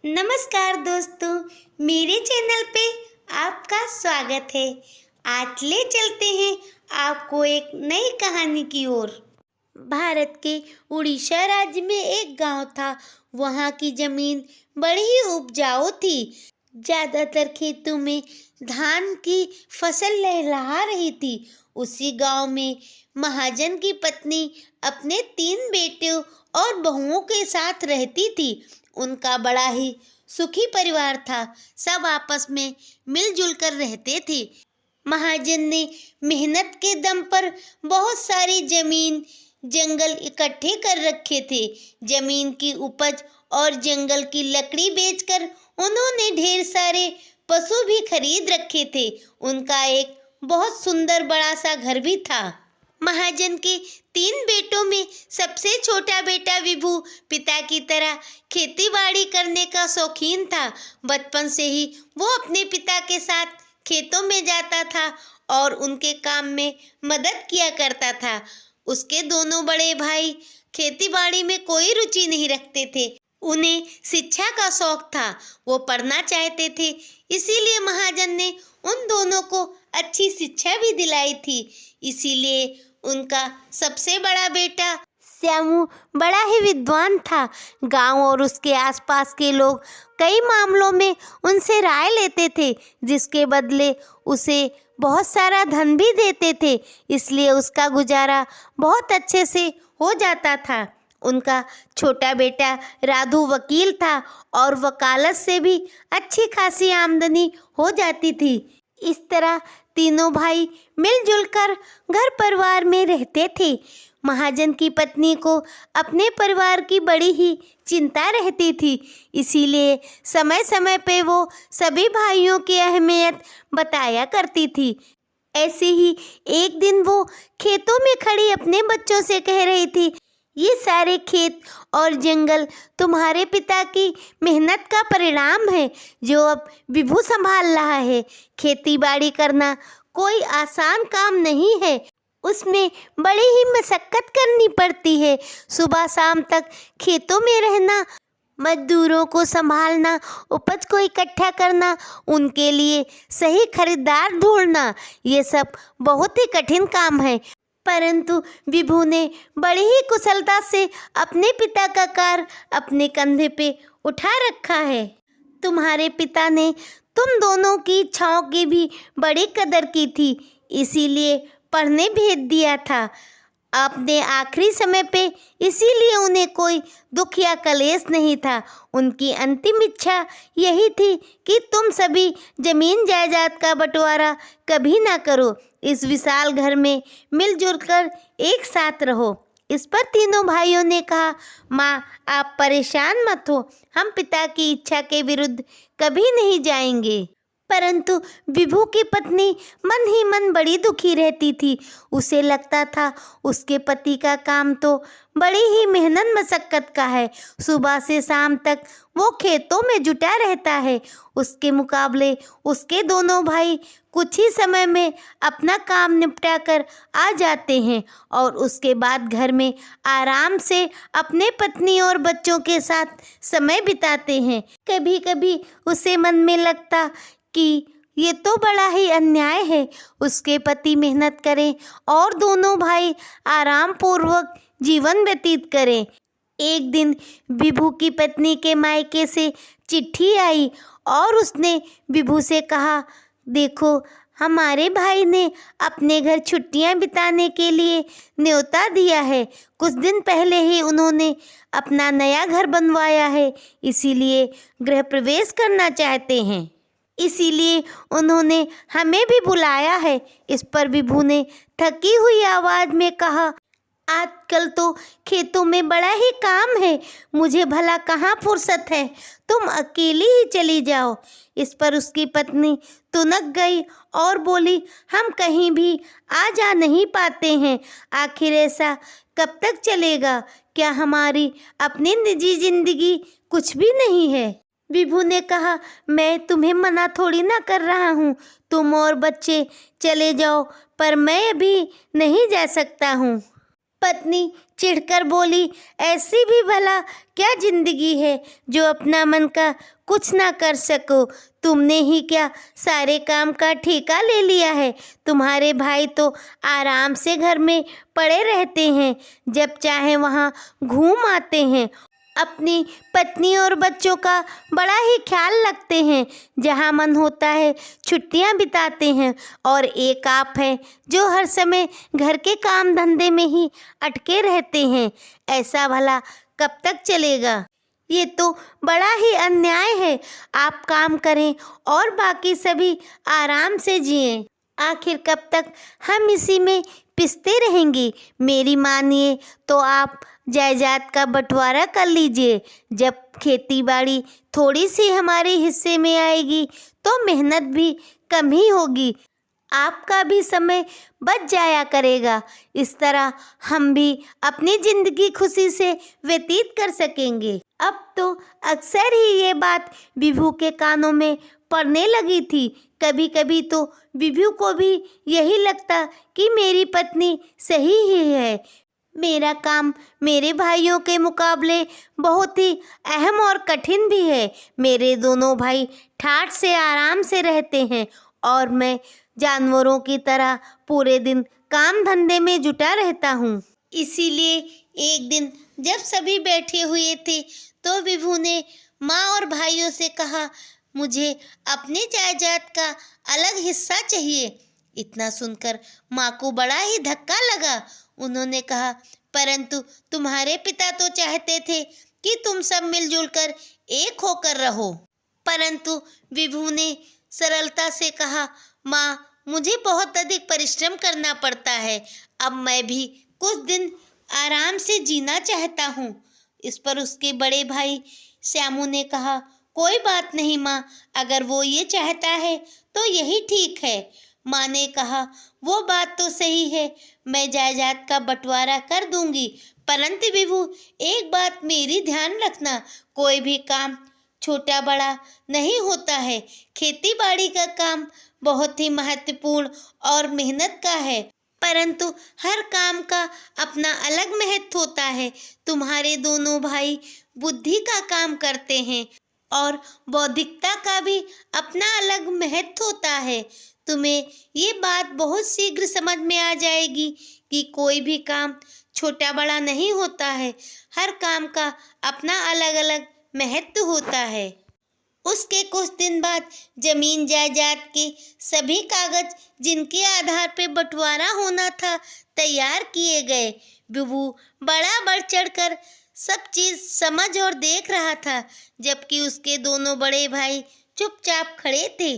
नमस्कार दोस्तों, मेरे चैनल पे आपका स्वागत है। आज ले चलते हैं आपको एक नई कहानी की ओर। भारत के उड़ीसा राज्य में एक गांव था। वहां की जमीन बड़ी ही उपजाऊ थी। ज्यादातर खेतों में धान की फसल लहलहा रही थी। उसी गांव में महाजन की पत्नी अपने 3 बेटों और बहुओं के साथ रहती थी। उनका बड़ा ही सुखी परिवार था। सब आपस में मिलजुल कर रहते थे। महाजन ने मेहनत के दम पर बहुत सारी जमीन जंगल इकट्ठे कर रखे थे। जमीन की उपज और जंगल की लकड़ी बेचकर उन्होंने ढेर सारे पशु भी खरीद रखे थे। उनका एक बहुत सुंदर बड़ा सा घर भी था। महाजन के 3 बेटों में सबसे छोटा बेटा विभू पिता की तरह खेती बाड़ी करने का शौकीन था। बचपन से ही वो अपने पिता के साथ खेतों में जाता था और उनके काम में मदद किया करता था। उसके दोनों बड़े भाई खेती बाड़ी में कोई रुचि नहीं रखते थे। उन्हें शिक्षा का शौक था, वो पढ़ना चाहते थे। इसीलिए महाजन ने उन दोनों को अच्छी शिक्षा भी दिलाई थी। इसीलिए उनका सबसे बड़ा बेटा श्यामू बड़ा ही विद्वान था। गांव और उसके आसपास के लोग कई मामलों में उनसे राय लेते थे, जिसके बदले उसे बहुत सारा धन भी देते थे। इसलिए उसका गुजारा बहुत अच्छे से हो जाता था। उनका छोटा बेटा राधू वकील था और वकालत से भी अच्छी खासी आमदनी हो जाती थी। इस तरह तीनों भाई मिलजुल कर घर परिवार में रहते थे। महाजन की पत्नी को अपने परिवार की बड़ी ही चिंता रहती थी। इसीलिए समय समय पे वो सभी भाइयों की अहमियत बताया करती थी। ऐसे ही एक दिन वो खेतों में खड़ी अपने बच्चों से कह रही थी, ये सारे खेत और जंगल तुम्हारे पिता की मेहनत का परिणाम है, जो अब विभू संभाल रहा है। खेती बाड़ी करना कोई आसान काम नहीं है, उसमें बड़ी ही मशक्कत करनी पड़ती है। सुबह शाम तक खेतों में रहना, मजदूरों को संभालना, उपज को इकट्ठा करना, उनके लिए सही खरीदार ढूंढना, ये सब बहुत ही कठिन काम है। परंतु विभू ने बड़ी ही कुशलता से अपने पिता का कार्य अपने कंधे पे उठा रखा है। तुम्हारे पिता ने तुम दोनों की इच्छाओं की भी बड़ी कदर की थी, इसीलिए पढ़ने भेज दिया था आपने आखिरी समय पे। इसीलिए उन्हें कोई दुख या कलेश नहीं था। उनकी अंतिम इच्छा यही थी कि तुम सभी जमीन जायदाद का बंटवारा कभी ना करो, इस विशाल घर में मिलजुल कर एक साथ रहो। इस पर तीनों भाइयों ने कहा, माँ आप परेशान मत हो, हम पिता की इच्छा के विरुद्ध कभी नहीं जाएंगे। परंतु विभू की पत्नी मन ही मन बड़ी दुखी रहती थी। उसे लगता था उसके पति का काम तो बड़ी ही मेहनत मशक्कत का है। सुबह से शाम तक वो खेतों में जुटा रहता है। उसके मुकाबले उसके दोनों भाई कुछ ही समय में अपना काम निपटा कर आ जाते हैं और उसके बाद घर में आराम से अपने पत्नी और बच्चों के साथ समय बिताते हैं। कभी कभी उसे मन में लगता कि ये तो बड़ा ही अन्याय है। उसके पति मेहनत करें और दोनों भाई आराम पूर्वक जीवन व्यतीत करें। एक दिन विभू की पत्नी के मायके से चिट्ठी आई और उसने विभू से कहा, देखो हमारे भाई ने अपने घर छुट्टियां बिताने के लिए न्योता दिया है। कुछ दिन पहले ही उन्होंने अपना नया घर बनवाया है, इसीलिए गृह प्रवेश करना चाहते हैं। इसीलिए उन्होंने हमें भी बुलाया है। इस पर विभू ने थकी हुई आवाज में कहा, आजकल तो खेतों में बड़ा ही काम है, मुझे भला कहाँ फुर्सत है, तुम अकेली ही चली जाओ। इस पर उसकी पत्नी तुनक गई और बोली, हम कहीं भी आ जा नहीं पाते हैं, आखिर ऐसा कब तक चलेगा? क्या हमारी अपनी निजी जिंदगी कुछ भी नहीं है? विभू ने कहा, मैं तुम्हें मना थोड़ी ना कर रहा हूँ, तुम और बच्चे चले जाओ, पर मैं अभी नहीं जा सकता हूँ। पत्नी चिढ़कर बोली, ऐसी भी भला क्या जिंदगी है जो अपना मन का कुछ ना कर सको। तुमने ही क्या सारे काम का ठेका ले लिया है। तुम्हारे भाई तो आराम से घर में पड़े रहते हैं, जब चाहे वहाँ घूम आते हैं। अपनी पत्नी और बच्चों का बड़ा ही ख्याल रखते हैं, जहाँ मन होता है छुट्टियाँ बिताते हैं। और एक आप हैं जो हर समय घर के काम धंधे में ही अटके रहते हैं। ऐसा भला कब तक चलेगा? ये तो बड़ा ही अन्याय है। आप काम करें और बाकी सभी आराम से जिएं। आखिर कब तक हम इसी में पिसते रहेंगे? मेरी मानिए तो आप जायदाद का बंटवारा कर लीजिए। जब खेती बाड़ी थोड़ी सी हमारे हिस्से में आएगी तो मेहनत भी कम ही होगी, आपका भी समय बच जाया करेगा। इस तरह हम भी अपनी ज़िंदगी खुशी से व्यतीत कर सकेंगे। अब तो अक्सर ही ये बात विभू के कानों में पड़ने लगी थी। कभी कभी तो विभू को भी यही लगता कि मेरी पत्नी सही ही है। मेरा काम मेरे भाइयों के मुकाबले बहुत ही अहम और कठिन भी है। मेरे दोनों भाई ठाठ से आराम से रहते हैं और मैं जानवरों की तरह पूरे दिन काम धंधे में जुटा रहता हूँ। इसीलिए एक दिन जब सभी बैठे हुए थे तो विभू ने माँ और भाइयों से कहा, मुझे अपने जायदाद का अलग हिस्सा चाहिए। इतना सुनकर माँ को बड़ा ही धक्का लगा। उन्होंने कहा, परंतु तुम्हारे पिता तो चाहते थे कि तुम सब मिलजुल कर एक होकर रहो। परंतु विभू ने सरलता से कहा, माँ, मुझे बहुत अधिक परिश्रम करना पड़ता है। अब मैं भी कुछ दिन आराम से जीना चाहता हूँ। इस पर उसके बड़े भाई श्यामू ने कहा, कोई बात नहीं माँ, अगर वो ये चाहता है तो यही ठीक है। माँ ने कहा, वो बात तो सही है, मैं जायदाद का बंटवारा कर दूंगी। परंतु विभू, एक बात मेरी ध्यान रखना, कोई भी काम छोटा बड़ा नहीं होता है। खेती बाड़ी का काम बहुत ही महत्वपूर्ण और मेहनत का है, परंतु हर काम का अपना अलग महत्व होता है। तुम्हारे दोनों भाई बुद्धि का काम करते हैं और बौद्धिकता का भी अपना अलग महत्व होता है। तुम्हें ये बात बहुत शीघ्र समझ में आ जाएगी कि कोई भी काम छोटा बड़ा नहीं होता है, हर काम का अपना अलग अलग महत्व होता है। उसके कुछ दिन बाद जमीन जायदाद के सभी कागज जिनके आधार पर बंटवारा होना था तैयार किए गए। विभू बड़ा बढ़ चढ़कर सब चीज़ समझ और देख रहा था, जबकि उसके दोनों बड़े भाई चुपचाप खड़े थे।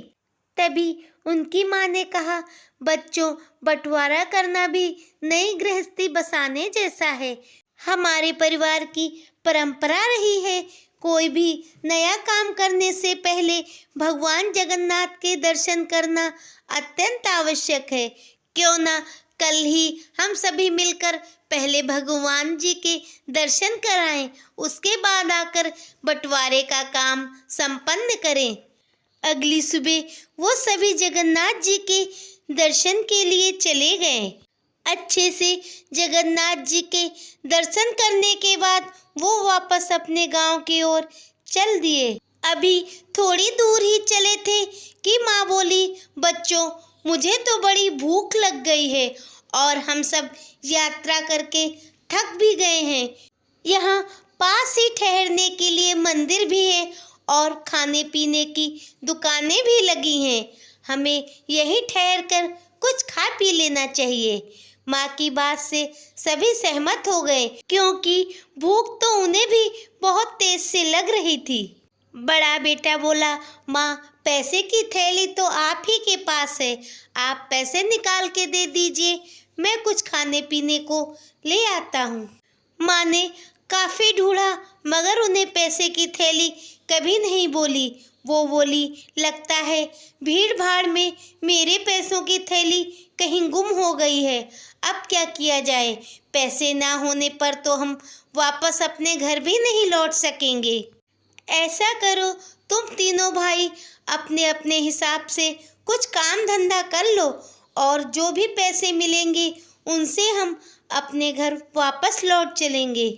तभी उनकी माँ ने कहा, बच्चों, बंटवारा करना भी नई गृहस्थी बसाने जैसा है। हमारे परिवार की परंपरा रही है, कोई भी नया काम करने से पहले भगवान जगन्नाथ के दर्शन करना अत्यंत आवश्यक है। क्यों ना कल ही हम सभी मिलकर पहले भगवान जी के दर्शन कराएं, उसके बाद आकर बंटवारे का काम संपन्न करें। अगली सुबह वो सभी जगन्नाथ जी के दर्शन के लिए चले गए। अच्छे से जगन्नाथ जी के दर्शन करने के बाद वो वापस अपने गांव की ओर चल दिए। अभी थोड़ी दूर ही चले थे कि माँ बोली, बच्चों, मुझे तो बड़ी भूख लग गई है और हम सब यात्रा करके थक भी गए हैं। यहाँ पास ही ठहरने के लिए मंदिर भी है और खाने पीने की दुकानें भी लगी हैं। हमें यहीं ठहरकर कुछ खा पी लेना चाहिए। माँ की बात से सभी सहमत हो गए, क्योंकि भूख तो उन्हें भी बहुत तेज से लग रही थी। बड़ा बेटा बोला, माँ, पैसे की थैली तो आप ही के पास है, आप पैसे निकाल के दे दीजिए, मैं कुछ खाने पीने को ले आता हूँ। माँ ने काफ़ी ढूंढा मगर उन्हें पैसे की थैली कभी नहीं बोली। वो बोली, लगता है भीड़ भाड़ में मेरे पैसों की थैली कहीं गुम हो गई है। अब क्या किया जाए? पैसे ना होने पर तो हम वापस अपने घर भी नहीं लौट सकेंगे। ऐसा करो, तुम तीनों भाई अपने अपने हिसाब से कुछ काम धंधा कर लो और जो भी पैसे मिलेंगे उनसे हम अपने घर वापस लौट चलेंगे।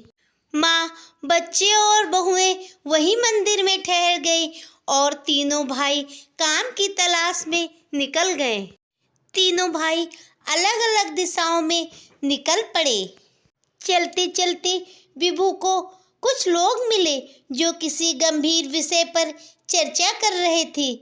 माँ, बच्चे और बहुएं वही मंदिर में ठहर गए और तीनों भाई काम की तलाश में निकल गए। तीनों भाई अलग अलग दिशाओं में निकल पड़े। चलते चलते विभू को कुछ लोग मिले जो किसी गंभीर विषय पर चर्चा कर रहे थे।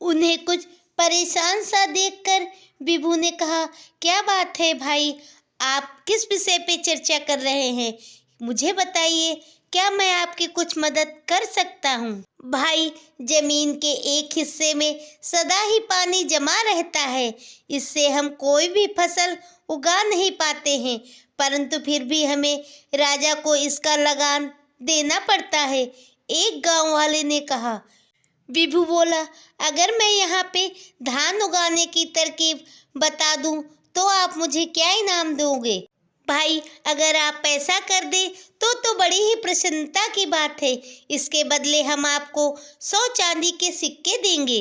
उन्हें कुछ परेशान सा देखकर विभू ने कहा, क्या बात है भाई, आप किस विषय पे चर्चा कर रहे हैं? मुझे बताइए, क्या मैं आपकी कुछ मदद कर सकता हूँ? भाई, जमीन के एक हिस्से में सदा ही पानी जमा रहता है, इससे हम कोई भी फसल उगा नहीं पाते हैं, परंतु फिर भी हमें राजा को इसका लगान देना पड़ता है, एक गांव वाले ने कहा। विभू बोला, अगर मैं यहाँ पे धान उगाने की तरकीब बता दूं तो आप मुझे क्या इनाम दोगे? भाई, अगर आप ऐसा कर दे तो बड़ी ही प्रसन्नता की बात है। इसके बदले हम आपको 100 चांदी के सिक्के देंगे।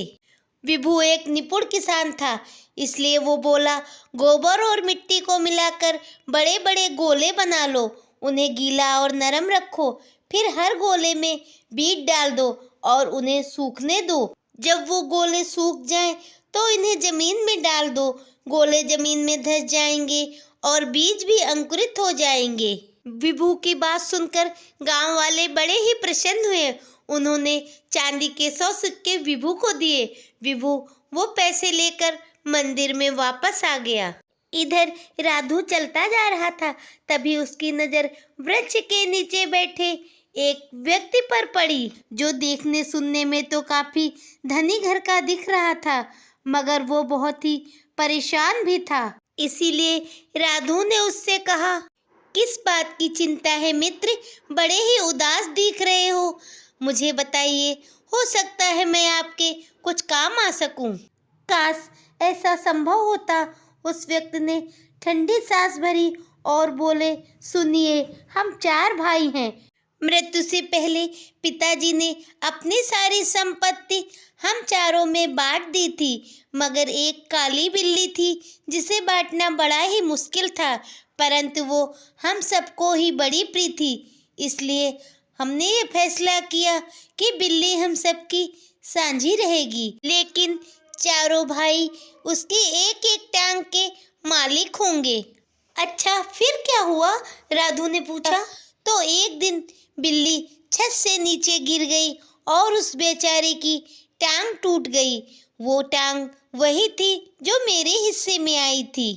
विभू एक निपुण किसान था, इसलिए वो बोला, गोबर और मिट्टी को मिलाकर बड़े बड़े गोले बना लो, उन्हें गीला और नरम रखो, फिर हर गोले में बीज डाल दो और उन्हें सूखने दो। जब वो गोले सूख जाएं तो इन्हें जमीन में डाल दो। गोले जमीन में धंस जाएंगे और बीज भी अंकुरित हो जाएंगे। विभू की बात सुनकर गांव वाले बड़े ही प्रसन्न हुए। उन्होंने चांदी के 100 सिक्के विभू को दिए। विभू वो पैसे लेकर मंदिर में वापस आ गया। इधर राधू चलता जा रहा था, तभी उसकी नजर वृक्ष के नीचे बैठे एक व्यक्ति पर पड़ी, जो देखने सुनने में तो काफी धनी घर का दिख रहा था, मगर वो बहुत ही परेशान भी था। इसीलिए राधू ने उससे कहा, किस बात की चिंता है मित्र, बड़े ही उदास दिख रहे हो, मुझे बताइए, हो सकता है मैं आपके कुछ काम आ सकूं। काश ऐसा संभव होता, उस व्यक्ति ने ठंडी सांस भरी और बोले, सुनिए, हम 4 भाई हैं। मृत्यु से पहले पिताजी ने अपनी सारी संपत्ति हम चारों में बांट दी थी, मगर एक काली बिल्ली थी जिसे बांटना बड़ा ही मुश्किल था, परंतु वो हम सबको ही बड़ी प्रिय थी। इसलिए हमने ये फैसला किया कि बिल्ली हम सबकी साझी रहेगी, लेकिन चारों भाई उसकी एक एक टांग के मालिक होंगे। अच्छा, फिर क्या हुआ? राधू ने पूछा। तो एक दिन बिल्ली छत से नीचे गिर गई और उस बेचारे की टांग टूट गई। वो टांग वही थी जो मेरे हिस्से में आई थी।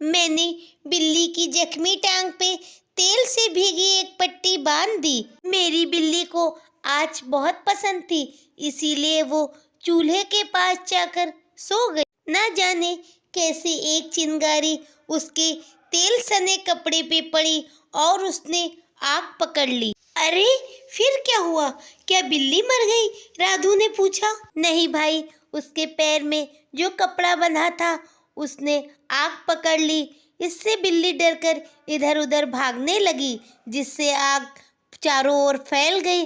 मैंने बिल्ली की जख्मी टांग पे तेल से भीगी एक पट्टी बांध दी। मेरी बिल्ली को आँच बहुत पसंद थी, इसीलिए वो चूल्हे के पास जाकर सो गई। न जाने कैसे एक चिंगारी उसके तेल सने कपड़े पे पड़ी और उसने आग पकड़ ली। अरे, फिर क्या हुआ? क्या बिल्ली मर गई? राधू ने पूछा। नहीं भाई, उसके पैर में जो कपड़ा बंधा था उसने आग पकड़ ली। इससे बिल्ली डरकर इधर उधर भागने लगी, जिससे आग चारों ओर फैल गई।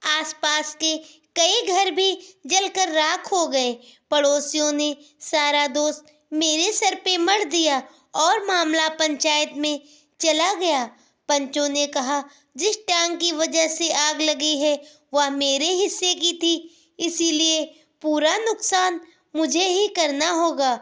आसपास के कई घर भी जलकर राख हो गए। पड़ोसियों ने सारा दोष मेरे सर पे मढ़ दिया और मामला पंचायत में चला गया। पंचों ने कहा, जिस टांग की वजह से आग लगी है वह मेरे हिस्से की थी, इसीलिए पूरा नुकसान मुझे ही करना होगा।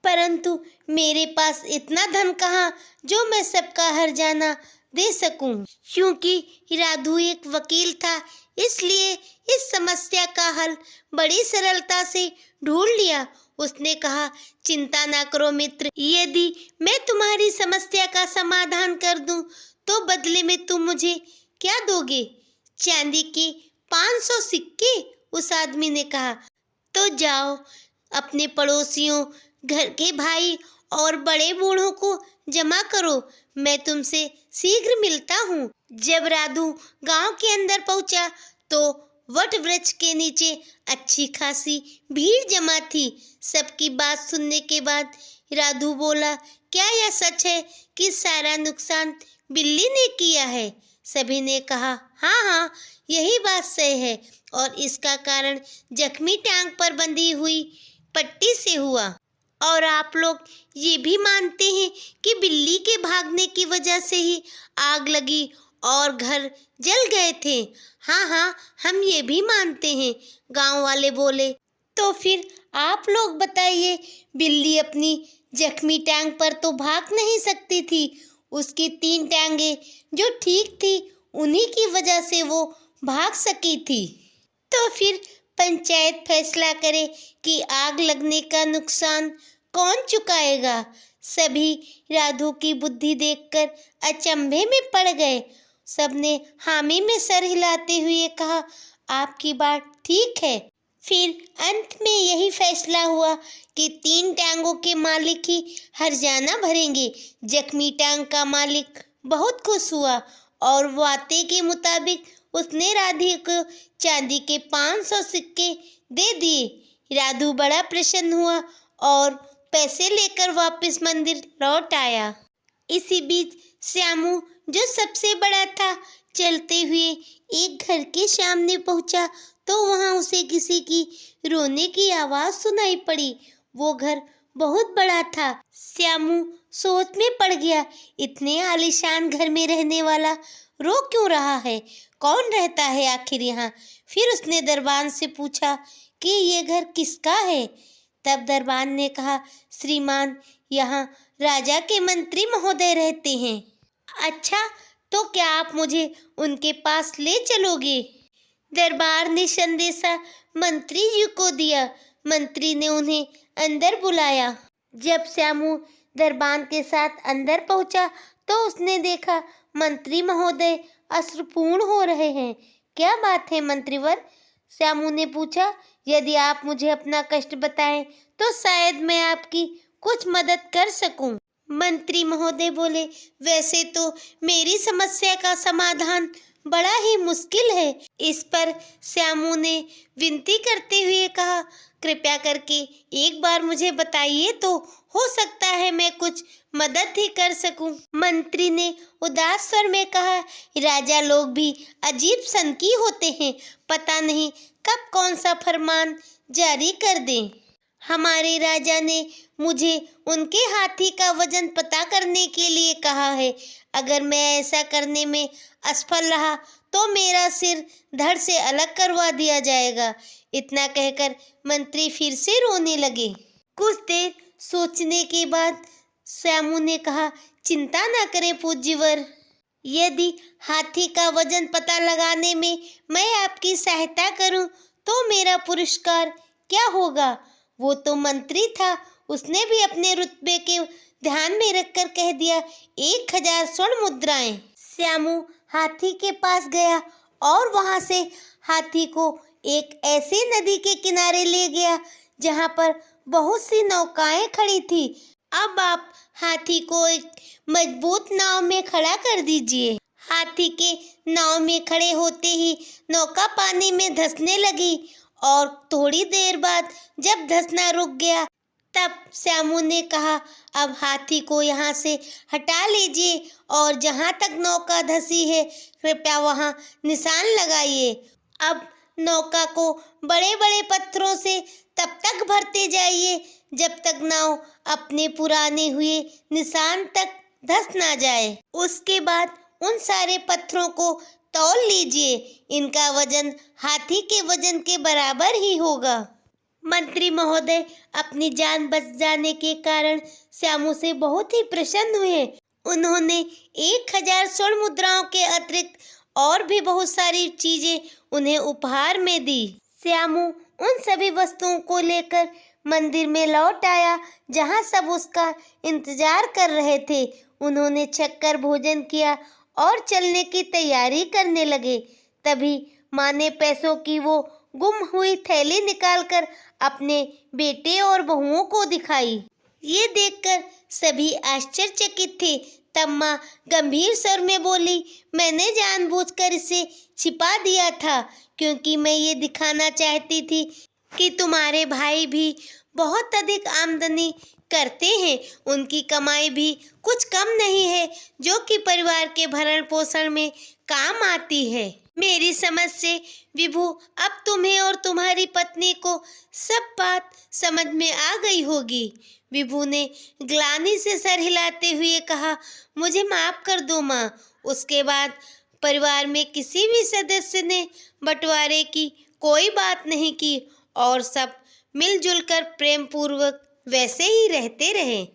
परंतु मेरे पास इतना धन कहाँ जो मैं सबका हर्जाना दे सकूं। क्योंकि राधू एक वकील था, इसलिए इस समस्या का हल बड़ी सरलता से ढूंढ लिया। उसने कहा, चिंता ना करो मित्र, यदि मैं तुम्हारी समस्या का समाधान कर दूं तो बदले में तुम मुझे क्या दोगे? चांदी के 500 सिक्के, उस आदमी ने कहा। तो जाओ, अपने पड़ोसियों, घर के भाई और बड़े बूढ़ों को जमा करो, मैं तुमसे शीघ्र मिलता हूँ। जब राधू गांव के अंदर पहुंचा तो वट वृक्ष के नीचे अच्छी खासी भीड़ जमा थी। सबकी बात सुनने के बाद राधू बोला, क्या यह सच है कि सारा नुकसान बिल्ली ने किया है? सभी ने कहा, हाँ हाँ, यही बात सही है और इसका कारण जख्मी टांग पर बंधी हुई पट्टी से हुआ। और आप लोग ये भी मानते हैं कि बिल्ली के भागने की वजह से ही आग लगी और घर जल गए थे। हाँ हाँ, हम ये भी मानते हैं, गांव वाले बोले। तो फिर आप लोग बताइए, बिल्ली अपनी जख्मी टांग पर तो भाग नहीं सकती थी। उसकी 3 टांगे जो ठीक थी, उन्हीं की वजह से वो भाग सकी थी। तो फिर पंचायत फैसला करे कि आग लगने का नुकसान कौन चुकाएगा। सभी राधु की बुद्धि देखकर अचंभे में पड़ गए। सबने हामी में सर हिलाते हुए कहा, आपकी बात ठीक है। फिर अंत में यही फैसला हुआ कि 3 टांगों के मालिक ही हर्जाना भरेंगे। जख्मी टांग का मालिक बहुत खुश हुआ और वादे के मुताबिक उसने राधे को चांदी के 500 सिक्के दे दिए। राधु बड़ा प्रसन्न हुआ और पैसे लेकर वापस मंदिर लौट आया। इसी बीच श्यामू, जो सबसे बड़ा था, चलते हुए एक घर के सामने पहुंचा तो वहां उसे किसी की रोने की आवाज सुनाई पड़ी। वो घर बहुत बड़ा था। श्यामू सोच में पड़ गया, इतने आलीशान घर में रहने वाला रो क्यों रहा है? कौन रहता है आखिर यहाँ? फिर उसने दरबान से पूछा कि ये घर किसका है। तब दरबान ने कहा, श्रीमान, यहाँ राजा के मंत्री महोदय रहते हैं। अच्छा, तो क्या आप मुझे उनके पास ले चलोगे? दरबार ने संदेशा मंत्री जी को दिया। मंत्री ने उन्हें अंदर बुलाया। जब श्यामू दरबान के साथ अंदर पहुंचा तो उसने देखा मंत्री महोदय अश्रुपूर्ण हो रहे हैं। क्या बात है मंत्रीवर? श्यामू ने पूछा। यदि आप मुझे अपना कष्ट बताएं तो शायद मैं आपकी कुछ मदद कर सकूं। मंत्री महोदय बोले, वैसे तो मेरी समस्या का समाधान बड़ा ही मुश्किल है। इस पर श्यामू ने विनती करते हुए कहा, कृपया करके एक बार मुझे बताइए तो हो सकता है मैं कुछ मदद ही कर सकूं। मंत्री ने उदास स्वर में कहा, राजा लोग भी अजीब सनकी होते हैं, पता नहीं कब कौन सा फरमान जारी कर दें। हमारे राजा ने मुझे उनके हाथी का वजन पता करने के लिए कहा है। अगर मैं ऐसा करने में असफल रहा तो मेरा सिर धड़ से अलग करवा दिया जाएगा। इतना कहकर मंत्री फिर से रोने लगे। कुछ देर सोचने के बाद श्यामू ने कहा, चिंता न करें पूज्यवर, यदि हाथी का वजन पता लगाने में मैं आपकी सहायता करूं तो मेरा पुरस्कार क्या होगा? वो तो मंत्री था, उसने भी अपने रुतबे के ध्यान में रखकर कह दिया, 1000 स्वर्ण मुद्राएं। श्यामू हाथी के पास गया और वहां से हाथी को एक ऐसे नदी के किनारे ले गया जहां पर बहुत सी नौकाएं खड़ी थी। अब आप हाथी को एक मजबूत नाव में खड़ा कर दीजिए। हाथी के नाव में खड़े होते ही नौका पानी में धंसने लगी और थोड़ी देर बाद जब धंसना रुक गया तब श्यामू ने कहा, अब हाथी को यहाँ से हटा लीजिए और जहाँ तक नौका धंसी है कृपया वहाँ निशान लगाइए। अब नौका को बड़े बड़े पत्थरों से तब तक भरते जाइए जब तक नाव अपने पुराने हुए निशान तक धंस ना जाए। उसके बाद उन सारे पत्थरों को तौल लीजिए, इनका वजन हाथी के वजन के बराबर ही होगा। मंत्री महोदय अपनी जान बच जाने के कारण श्यामू से बहुत ही प्रसन्न हुए। उन्होंने 1000 स्वर्ण मुद्राओं के अतिरिक्त और भी बहुत सारी चीजें उन्हें उपहार में दी। श्यामू उन सभी वस्तुओं को लेकर मंदिर में लौट आया जहां सब उसका इंतजार कर रहे थे। उन्होंने छककर भोजन किया और चलने की तैयारी करने लगे। तभी माँ ने पैसों की वो गुम हुई थैली निकालकर अपने बेटे और बहुओं को दिखाई। ये देखकर सभी आश्चर्यचकित थे। तब माँ गंभीर स्वर में बोली, मैंने जानबूझकर इसे छिपा दिया था क्योंकि मैं ये दिखाना चाहती थी कि तुम्हारे भाई भी बहुत अधिक आमदनी करते हैं। उनकी कमाई भी कुछ कम नहीं है जो कि परिवार के भरण पोषण में काम आती है। मेरी समझ से विभू, अब तुम्हें और तुम्हारी पत्नी को सब बात समझ में आ गई होगी। विभू ने ग्लानि से सर हिलाते हुए कहा, मुझे माफ कर दो माँ। उसके बाद परिवार में किसी भी सदस्य ने बंटवारे की कोई बात नहीं की और सब मिलजुल कर प्रेम पूर्वक वैसे ही रहते रहे।